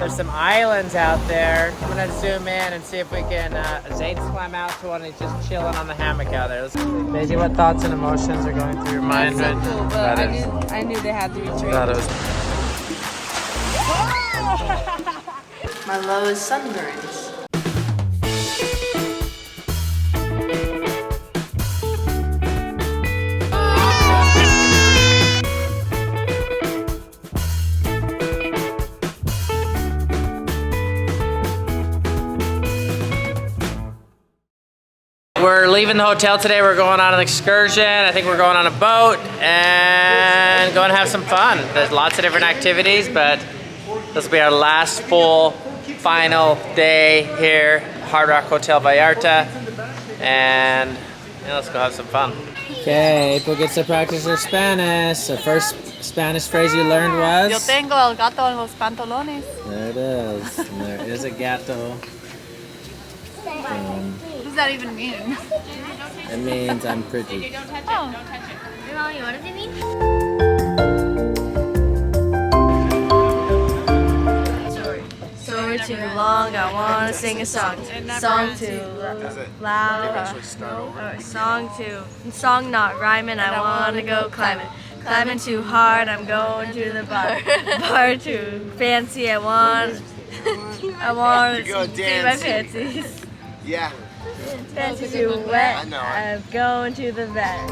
There's some islands out there. I'm gonna zoom in and see if we can, Zade swam out to one and he's just chilling on the hammock out there. Daisy, what thoughts and emotions are going through your mind right now? Cool, but I knew they had to retreat. My love is sunburns. We're leaving the hotel today. We're going on an excursion. I think we're going on a boat and going to have some fun. There's lots of different activities, but this will be our last full final day here at Hard Rock Hotel Vallarta. And yeah, let's go have some fun. Okay, April gets to practice her Spanish. The first Spanish phrase you learned was? Yo tengo el gato en los pantalones. There it is. And there is a gato. What does that even mean? It means I'm pretty. Oh. What does it mean? Story too long, I wanna sing a song. Song too loud. Song not rhyming, I wanna go climbing. Climbing too hard, I'm going to the bar. Bar too fancy, I want to see my fancies. Yeah. Fancy too wet, I'm going to the vet.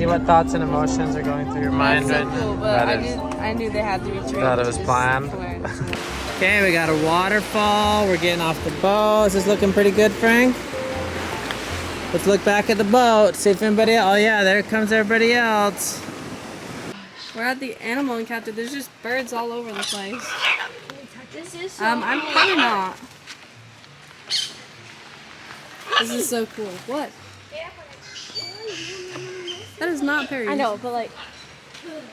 What thoughts and emotions are going through your mind right now? Cool, but I knew they had to retreat. Thought it was planned. Okay, we got a waterfall. We're getting off the boat. Is this looking pretty good, Frank? Let's look back at the boat. See if anybody else. Oh yeah, there comes everybody else. We're at the animal encounter. There's just birds all over the place. This is I'm probably not. This is so cool. What? That is not Perry. I know, but like,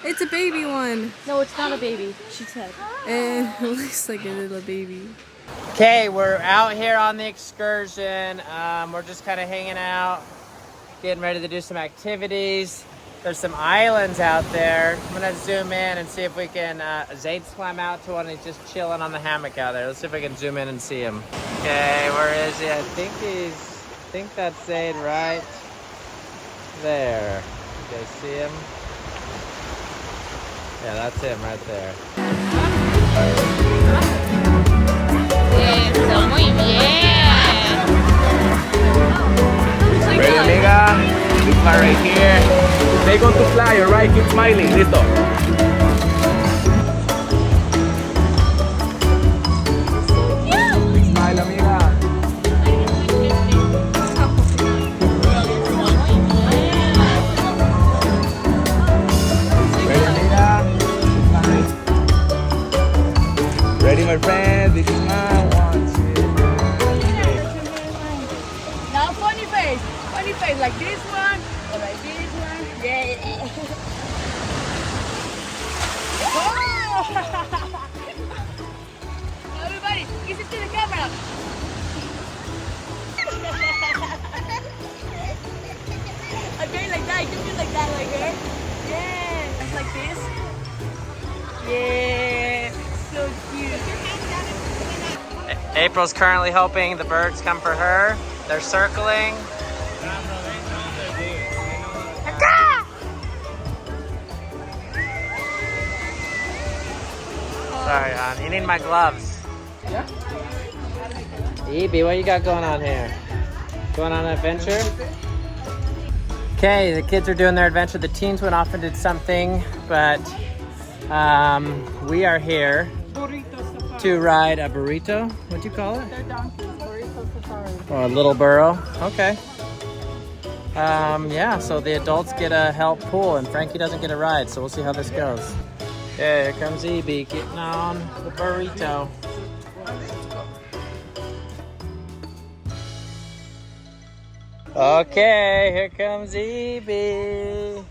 It's a baby one. no, it's not a baby, she said. It looks like a little baby. Okay, we're out here on the excursion. We're just kind of hanging out, getting ready to do some activities. There's some islands out there. I'm gonna zoom in and see if we can, Zade swam out to one and he's just chilling on the hammock out there. Let's see if we can zoom in and see him. Okay, where is he? I think that's Zade right there. You guys see him? Yeah, that's him right there. Eso, muy bien. Ready, amiga? You fly right here. Stay going to fly, alright? Keep smiling. Listo. Big smile, amiga. Ready, amiga? Ready, my friend? This is my one. Now funny face like this one, or like this one. Yeah. Everybody, kiss it to the camera. Okay, like that. You can do like that, like her. Yeah. Just like this. Yeah. So cute. April's currently hoping the birds come for her. They're circling. Sorry, hon. You need my gloves. Yeah. Evie, what you got going on here? Going on an adventure? Okay, the kids are doing their adventure. The teens went off and did something, but we are here to ride a burrito. What'd you call it? Or a little burro. Okay. Yeah, so the adults get a help pull and Frankie doesn't get a ride, so we'll see how this goes. Okay, here comes EB getting on the burrito. Okay, here comes Evie.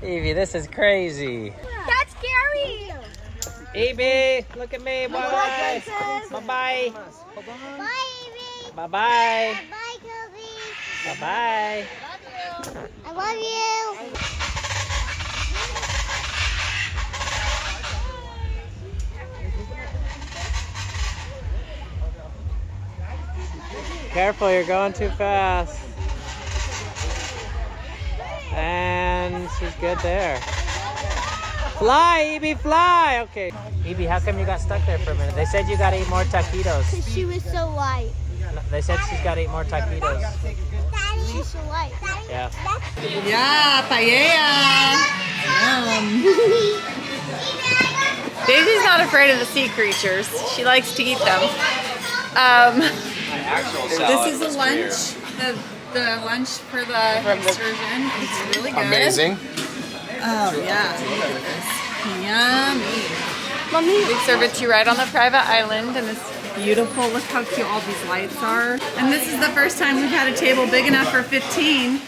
Evie, this is crazy. That's scary. Evie, look at me. Bye-bye. Bye-bye. Bye, Evie. Bye-bye. Bye, Kobe. Bye-bye. I love you. Careful, you're going too fast. And she's good there. Fly, Evie, fly! Okay. Evie, how come you got stuck there for a minute? They said you gotta eat more taquitos. Because she was so light. No, they said she's gotta eat more taquitos. She's so light. Yeah. Yeah, paella. Daisy's not afraid of the sea creatures. She likes to eat them. This is a lunch. The lunch for the excursion. It's really good. Amazing. Oh yeah. Look at this. Yummy. Mommy. We serve it to you right on the private island, and it's beautiful. Look how cute all these lights are. And this is the first time we've had a table big enough for 15.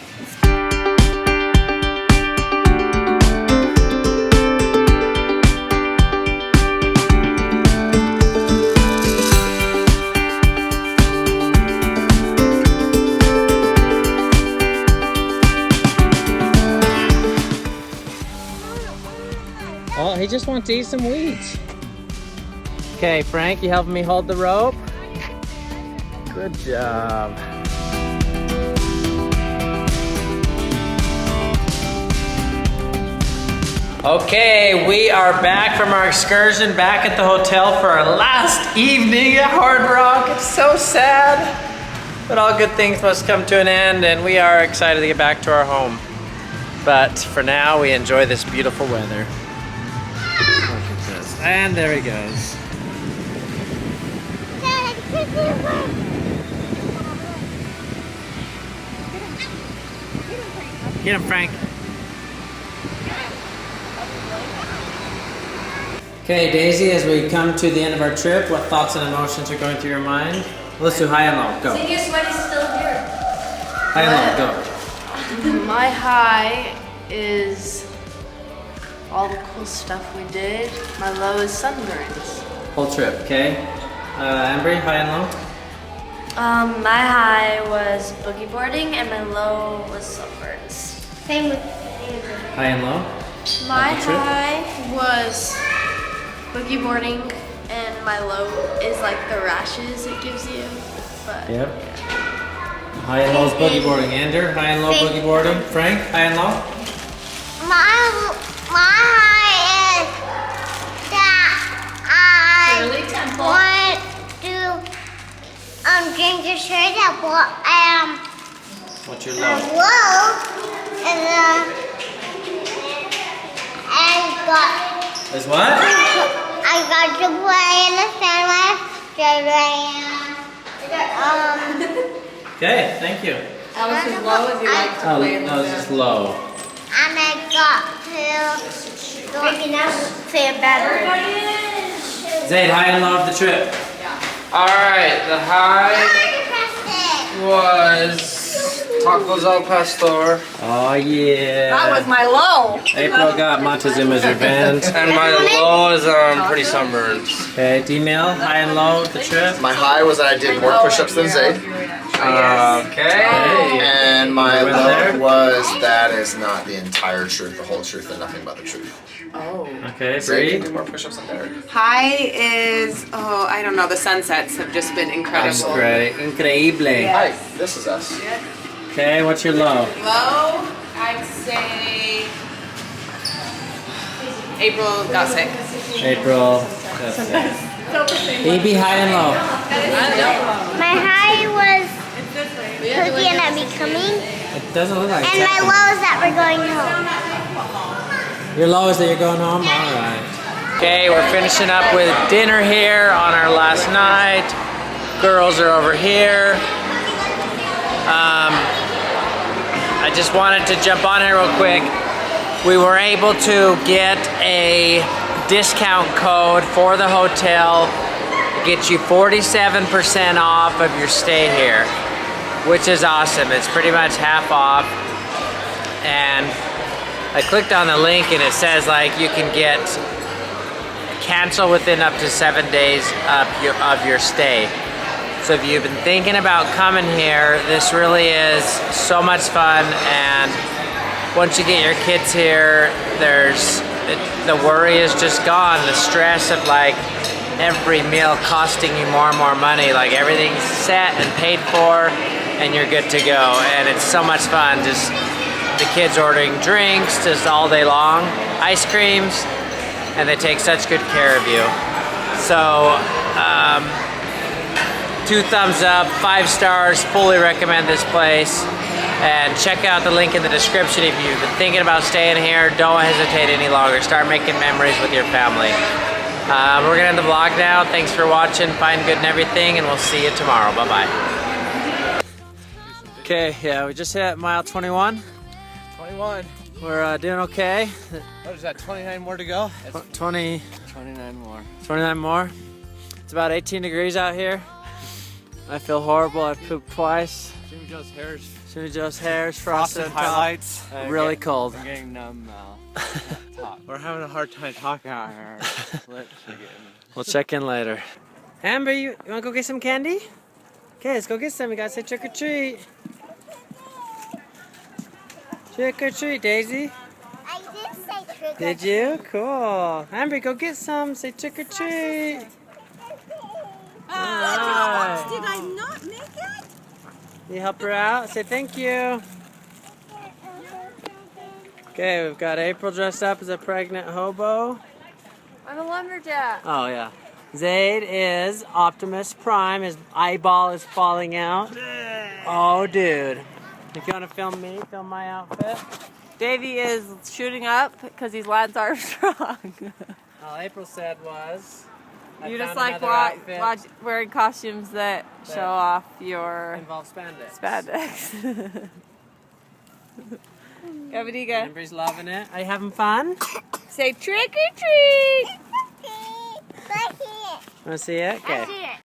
Oh, he just wants to eat some wheat. Okay, Frank, you helping me hold the rope? Good job. Okay, we are back from our excursion, back at the hotel for our last evening at Hard Rock. It's so sad, but all good things must come to an end, and we are excited to get back to our home. But for now, we enjoy this beautiful weather. Look at this. And there he goes. Get him, Frank. Okay, Daisy, as we come to the end of our trip, what thoughts and emotions are going through your mind? Let's do high and low. Go. Your sweat is still here. High and low. Go. My high is all the cool stuff we did. My low is sunburns. Whole trip, okay? Ambree, high and low? My high was boogie boarding and my low was sunburns. Same with High and low? my the trip? high was boogie boarding and my low is like the rashes it gives you. But Yep. High and low is boogie boarding. Ander, high and low boogie boarding. Frank, high and low? My high is that I want to drink the shirt that What's your low? low and Is what? I got to play in the sand Okay, thank you. That was as low as you like to play in That was just low. and I got to say it better. Zade, high and low of the trip. Alright, the high was tacos al pastor. Oh yeah. That was my low. April got Montezuma's revenge. And my low is pretty sunburned. Okay, D-Mail, high and low of the trip. My high was that I did more push-ups than Zade. Okay. And my You went low there? was that is not the entire truth, the whole truth, and nothing but the truth. Okay, Zade Bree. can do more push-ups than Derek. High is, oh, I don't know, the sunsets have just been incredible. Great. Increíble. Hi, this is us. Okay, what's your low? Low, I'd say April got sick. April. That's it. EB, high and low. My high was Cookie and I becoming, It doesn't look like and it's my happening. low is that we're going home. Your low is that you're going home? Alright. Okay, we're finishing up with dinner here on our last night. Girls are over here. I just wanted to jump on here real quick. we were able to get a discount code for the hotel. It gets you 47% off of your stay here, which is awesome. It's pretty much half off. And I clicked on the link and it says like you can get cancel within up to 7 days of your stay. So if you've been thinking about coming here, this really is so much fun. And once you get your kids here, the worry is just gone. The stress of like every meal costing you more and more money. Like everything's set and paid for and you're good to go. And it's so much fun. Just the kids ordering drinks just all day long, ice creams, and they take such good care of you. So 2 thumbs up, 5 stars, fully recommend this place. And check out the link in the description if you've been thinking about staying here. Don't hesitate any longer. Start making memories with your family. We're gonna end the vlog now. Thanks for watching. Find good and everything, and we'll see you tomorrow. Bye-bye. Okay, yeah, we just hit mile 21. 21. We're doing okay. What is that, 29 more to go? 29 more. 29 more. It's about 18 degrees out here. I feel horrible. I've pooped twice. Jimmy Joe's hair's Jimmy Joe's hair's frosted on top. highlights. Really cold. I'm getting numb now. We're having a hard time talking out here. We'll check in later. Amber, you wanna go get some candy? Okay, let's go get some. We gotta say trick or treat. Trick or treat, Daisy. I did say trick or treat. Did you? Cool. Amber, go get some. Say trick or treat. Alright. Did I not make it? You help her out? Say thank you. Okay, we've got April dressed up as a pregnant hobo. I'm a lumberjack. Oh, yeah. Zade is Optimus Prime. His eyeball is falling out. Oh, dude. If you want to film me, film my outfit. Davey is shooting up because he's Lance Armstrong. All April said was... You I just found like another outfit wearing costumes that show off your involve spandex. spandex. Gabadiga. Ambree's loving it. Are you having fun? Say trick or treat. Right here. Want to see it? Okay. Right here.